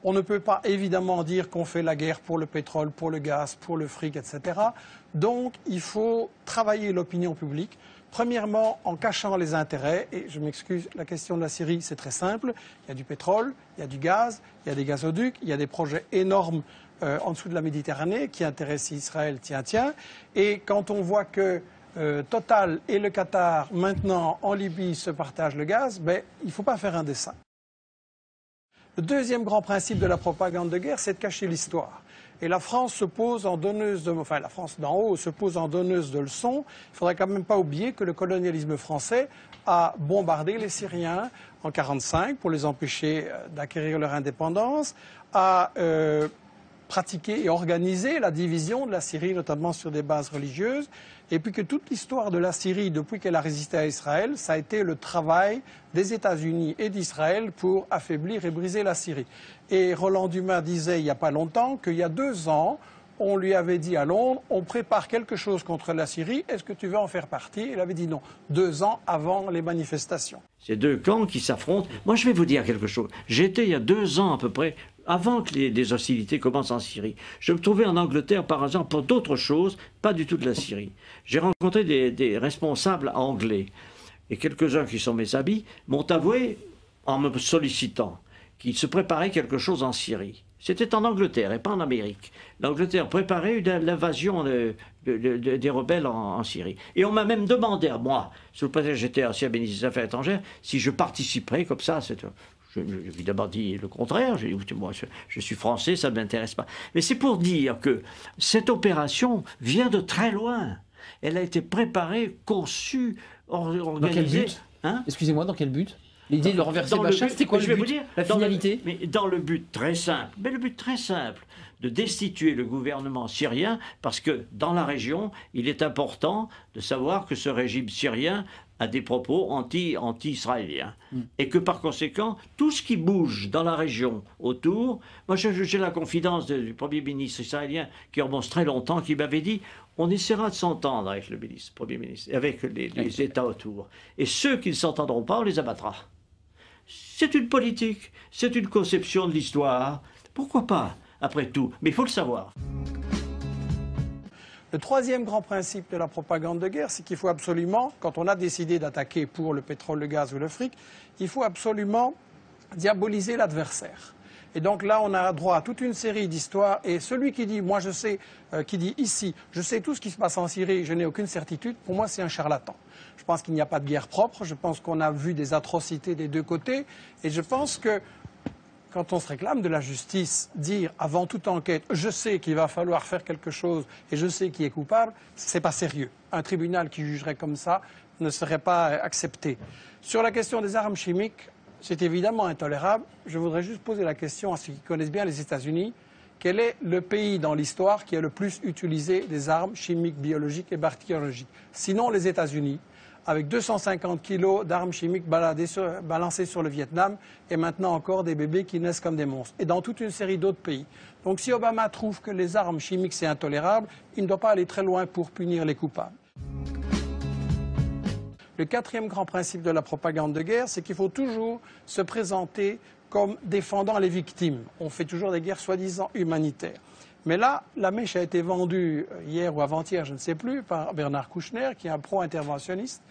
On ne peut pas évidemment dire qu'on fait la guerre pour le pétrole, pour le gaz, pour le fric, etc. Donc il faut travailler l'opinion publique. Premièrement, en cachant les intérêts, et je m'excuse, la question de la Syrie, c'est très simple. Il y a du pétrole, il y a du gaz, il y a des gazoducs, il y a des projets énormes en dessous de la Méditerranée qui intéressent Israël, tiens. Et quand on voit que Total et le Qatar, maintenant en Libye, se partagent le gaz, il ne faut pas faire un dessin. Le deuxième grand principe de la propagande de guerre, c'est de cacher l'histoire. Et la France se pose en donneuse la France d'en haut se pose en donneuse de leçons. Il ne faudrait quand même pas oublier que le colonialisme français a bombardé les Syriens en 1945 pour les empêcher d'acquérir leur indépendance, a pratiqué et organisé la division de la Syrie, notamment sur des bases religieuses, et puis que toute l'histoire de la Syrie, depuis qu'elle a résisté à Israël, ça a été le travail des États-Unis et d'Israël pour affaiblir et briser la Syrie. Et Roland Dumas disait il n'y a pas longtemps qu'il y a 2 ans, on lui avait dit à Londres, on prépare quelque chose contre la Syrie, est-ce que tu veux en faire partie? Il avait dit non, 2 ans avant les manifestations. Ces deux camps qui s'affrontent. Moi, je vais vous dire quelque chose. J'étais il y a 2 ans à peu près, avant que les hostilités commencent en Syrie. Je me trouvais en Angleterre par hasard pour d'autres choses, pas du tout de la Syrie. J'ai rencontré des responsables anglais. Et quelques-uns qui sont mes amis m'ont avoué, en me sollicitant, qu'il se préparait quelque chose en Syrie. C'était en Angleterre et pas en Amérique. L'Angleterre préparait l'invasion des rebelles en Syrie. Et on m'a même demandé à moi, sous le prétexte que j'étais ancien ministre des Affaires étrangères, si je participerais comme ça. J'ai évidemment dit le contraire. J'ai dit, écoutez, moi, je suis français, ça ne m'intéresse pas. Mais c'est pour dire que cette opération vient de très loin. Elle a été préparée, conçue, organisée. Dans quel but Excusez-moi, dans quel but? L'idée de renverser Bachar, c'était quoi le but? La finalité? Mais dans le but très simple, de destituer le gouvernement syrien, parce que dans la région, il est important de savoir que ce régime syrien a des propos anti-israéliens. Et que par conséquent, tout ce qui bouge dans la région autour, moi j'ai la confidence du Premier ministre israélien qui remonte très longtemps, qui m'avait dit on essaiera de s'entendre avec le Premier ministre, avec les États autour. Et ceux qui ne s'entendront pas, on les abattra. C'est une politique, c'est une conception de l'histoire. Pourquoi pas, après tout? Mais il faut le savoir. Le troisième grand principe de la propagande de guerre, c'est qu'il faut absolument, quand on a décidé d'attaquer pour le pétrole, le gaz ou le fric, il faut absolument diaboliser l'adversaire. Et donc là, on a droit à toute une série d'histoires. Et celui qui dit, moi je sais, qui dit ici, je sais tout ce qui se passe en Syrie, je n'ai aucune certitude, pour moi c'est un charlatan. Je pense qu'il n'y a pas de guerre propre, je pense qu'on a vu des atrocités des deux côtés. Et je pense que quand on se réclame de la justice, dire avant toute enquête, je sais qu'il va falloir faire quelque chose et je sais qui est coupable, c'est pas sérieux. Un tribunal qui jugerait comme ça ne serait pas accepté. Sur la question des armes chimiques, c'est évidemment intolérable. Je voudrais juste poser la question à ceux qui connaissent bien les États-Unis. Quel est le pays dans l'histoire qui a le plus utilisé des armes chimiques, biologiques et bactériologiques? Sinon les États-Unis, avec 250 kilos d'armes chimiques balancées sur le Vietnam et maintenant encore des bébés qui naissent comme des monstres. Et dans toute une série d'autres pays. Donc si Obama trouve que les armes chimiques c'est intolérable, il ne doit pas aller très loin pour punir les coupables. Le quatrième grand principe de la propagande de guerre, c'est qu'il faut toujours se présenter comme défendant les victimes. On fait toujours des guerres soi-disant humanitaires. Mais là, la mèche a été vendue hier ou avant-hier, je ne sais plus, par Bernard Kouchner, qui est un pro-interventionniste,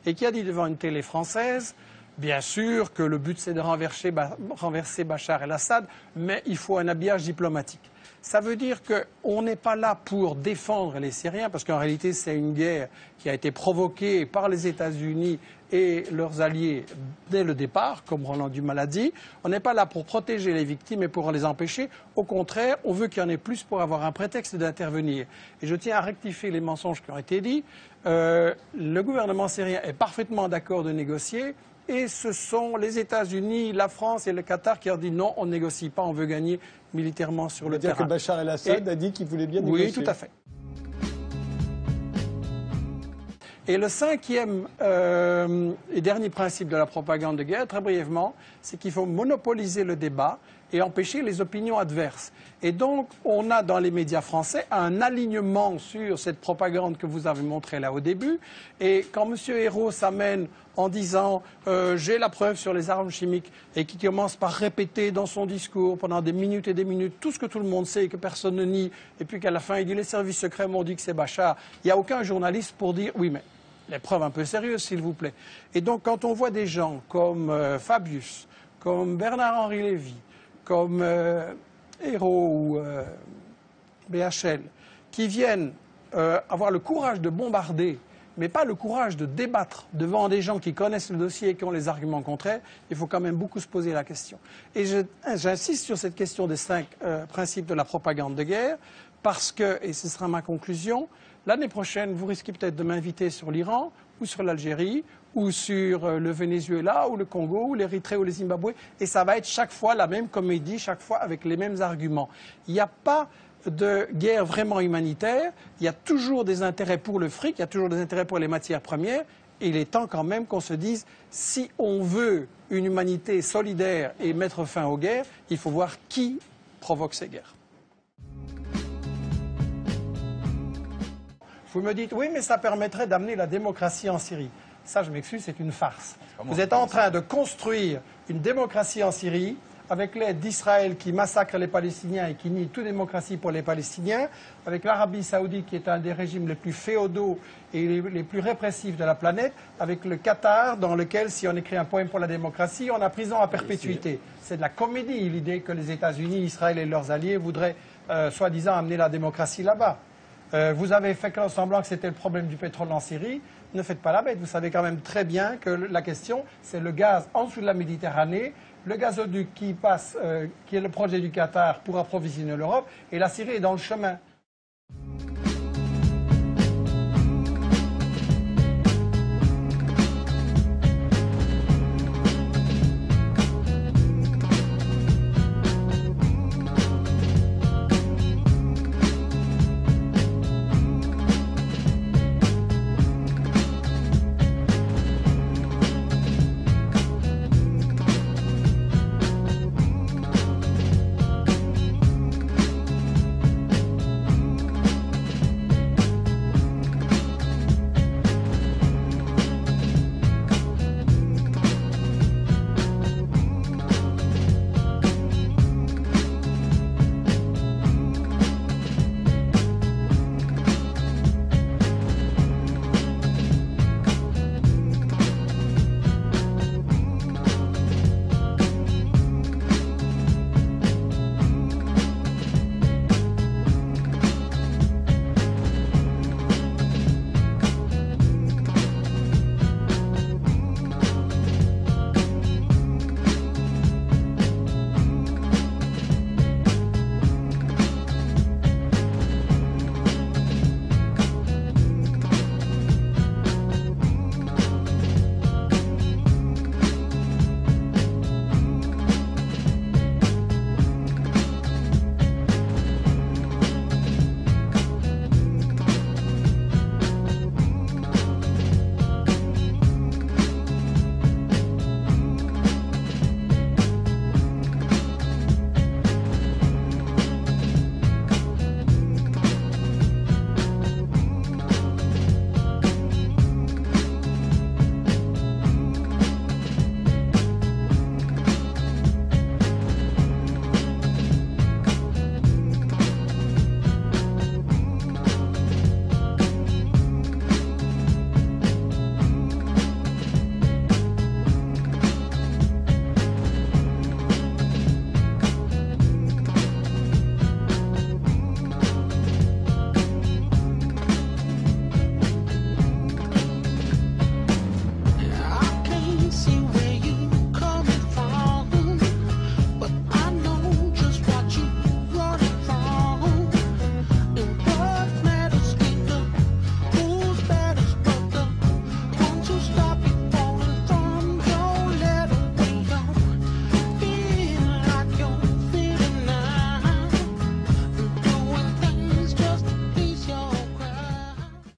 et qui a dit devant une télé française, bien sûr que le but c'est de renverser Bachar el-Assad, mais il faut un habillage diplomatique. Ça veut dire qu'on n'est pas là pour défendre les Syriens, parce qu'en réalité c'est une guerre qui a été provoquée par les États-Unis et leurs alliés dès le départ, comme Roland Dumas l'a dit. On n'est pas là pour protéger les victimes et pour les empêcher. Au contraire, on veut qu'il y en ait plus pour avoir un prétexte d'intervenir. Et je tiens à rectifier les mensonges qui ont été dits. Le gouvernement syrien est parfaitement d'accord de négocier. Et ce sont les États-Unis, la France et le Qatar qui ont dit non, on ne négocie pas, on veut gagner militairement sur le terrain. C'est-à-dire que Bachar el-Assad a dit qu'il voulait bien négocier. Oui, tout à fait. Et le cinquième et dernier principe de la propagande de guerre, très brièvement, c'est qu'il faut monopoliser le débat et empêcher les opinions adverses. Et donc, on a dans les médias français un alignement sur cette propagande que vous avez montrée là au début. Et quand M. Hérault s'amène en disant j'ai la preuve sur les armes chimiques et qui commence par répéter dans son discours pendant des minutes et des minutes tout ce que tout le monde sait et que personne ne nie, et puis qu'à la fin il dit les services secrets m'ont dit que c'est Bachar, il n'y a aucun journaliste pour dire oui mais les preuves un peu sérieuses s'il vous plaît. Et donc quand on voit des gens comme Fabius, comme Bernard-Henri Lévy, comme Hérault ou BHL, qui viennent avoir le courage de bombarder, mais pas le courage de débattre devant des gens qui connaissent le dossier et qui ont les arguments contraires, il faut quand même beaucoup se poser la question. Et j'insiste sur cette question des 5 principes de la propagande de guerre, parce que, et ce sera ma conclusion, l'année prochaine, vous risquez peut-être de m'inviter sur l'Iran, ou sur l'Algérie, ou sur le Venezuela, ou le Congo, ou l'Érythrée, ou le Zimbabwe, et ça va être chaque fois la même comédie, chaque fois avec les mêmes arguments. Il n'y a pas de guerre vraiment humanitaire, il y a toujours des intérêts pour le fric, il y a toujours des intérêts pour les matières premières, et il est temps quand même qu'on se dise, si on veut une humanité solidaire et mettre fin aux guerres, il faut voir qui provoque ces guerres. Vous me dites, oui, mais ça permettrait d'amener la démocratie en Syrie. Ça, je m'excuse, c'est une farce. Vous êtes en train de construire une démocratie en Syrie avec l'aide d'Israël qui massacre les Palestiniens et qui nie toute démocratie pour les Palestiniens, avec l'Arabie saoudite qui est un des régimes les plus féodaux et les plus répressifs de la planète, avec le Qatar dans lequel, si on écrit un poème pour la démocratie, on a prison à perpétuité. C'est de la comédie, l'idée que les États-Unis, Israël et leurs alliés voudraient soi-disant amener la démocratie là-bas. Vous avez fait semblant que c'était le problème du pétrole en Syrie. Ne faites pas la bête. Vous savez quand même très bien que la question, c'est le gaz en dessous de la Méditerranée, le gazoduc qui passe, qui est le projet du Qatar pour approvisionner l'Europe, et la Syrie est dans le chemin.